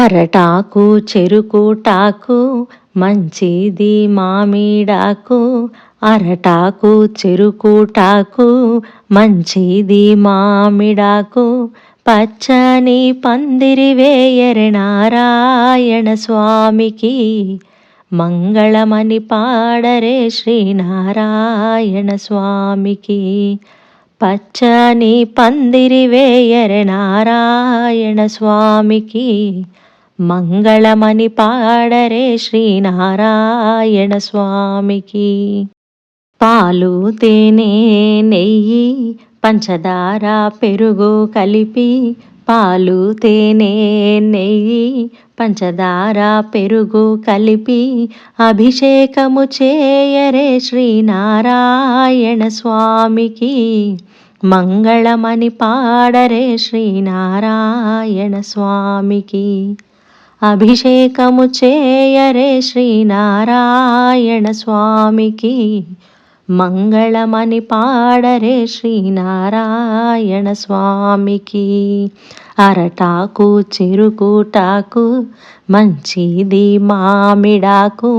అరటాకు చెరుకుటాకు మంచిది మామిడాకు. అరటాకు చెరుకుటాకు మంచిది మామిడాకు. పచ్చని పందిరి వేయరె నారాయణ స్వామికి. మంగళమని పాడరే శ్రీనారాయణ స్వామికి. పచ్చని పందిరి వేయరె నారాయణ స్వామికి. మంగళమని పాడరే శ్రీనారాయణ స్వామికి. పాలు తేనె నెయ్యి పంచదార పెరుగు కలిపి. పాలు తేనె నెయ్యి పంచదార పెరుగు కలిపి. అభిషేకము చేయరే శ్రీనారాయణ స్వామికి. మంగళమని పాడరే శ్రీనారాయణ స్వామికి. అభిషేకము చేయరే శ్రీనారాయణ స్వామికి. మంగళమని పాడరే శ్రీనారాయణ స్వామికి. అరటాకు చెరుకుటాకు మంచిది మామిడాకు.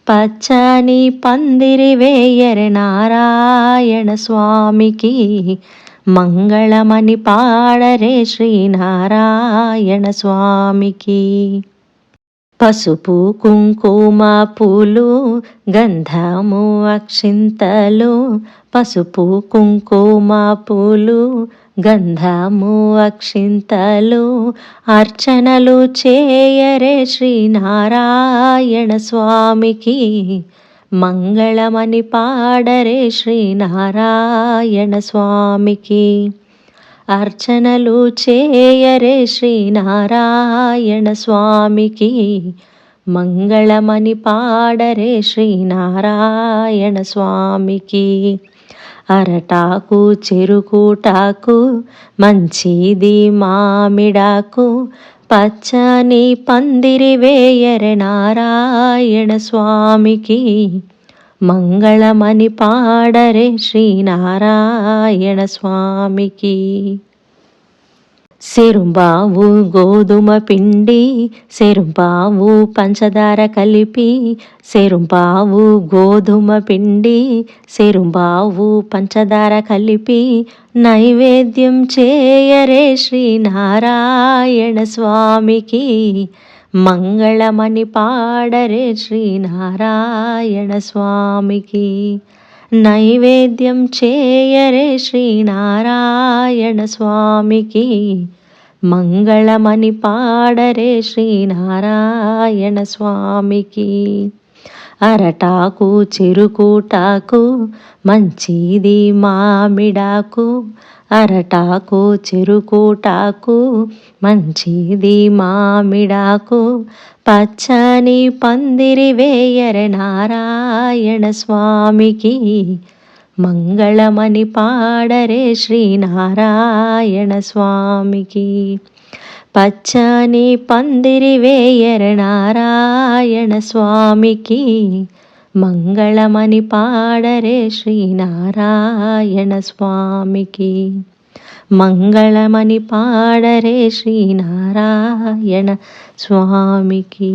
పచ్చని పందిరి వేయరె నారాయణ స్వామికి. మంగళమని పాడరే శ్రీనారాయణ స్వామికి. పసుపు కుంకుమ పూలు గంధము అక్షింతలు. పసుపు కుంకుమ పూలు గంధము అక్షింతలు. అర్చనలు చేయరే శ్రీనారాయణ స్వామికి. మంగళమని పాడరే శ్రీనారాయణ స్వామికి. అర్చనలు చేయరే శ్రీనారాయణ స్వామికి. మంగళమని పాడరే శ్రీనారాయణ స్వామికి. అరటాకు చెరుకుటాకు మంచిది మామిడాకు. పచ్చని పందిరి వేయరె నారాయణ స్వామికి. మంగళమని పాడరే శ్రీనారాయణ స్వామికి. సెరుంబావు గోధుమ పిండి సెరుంబావు పంచదార కలిపి. సెరుంబావు గోధుమ పిండి సెరుంబావు పంచదార కలిపి. నైవేద్యం చేయరే శ్రీనారాయణ స్వామికి. మంగళమని పాడరే శ్రీనారాయణ స్వామికి. నైవేద్యం చేయరే శ్రీనారాయణ స్వామికి. మంగళమని పాడరే శ్రీనారాయణ స్వామికి. అరటాకు చెరుకుటాకు మంచిది మామిడాకు. అరటాకు చెరుకుటాకు మంచిది మామిడాకు. పచ్చని పందిరి వేయరె నారాయణ స్వామికి. మంగళమని పాడరే శ్రీనారాయణ స్వామికి. పచ్చని పందిరి వేయరె నారాయణ స్వామికి. మంగళమని పాడరే శ్రీనారాయణ స్వామికి. మంగళమని పాడరే శ్రీనారాయణ స్వామికి.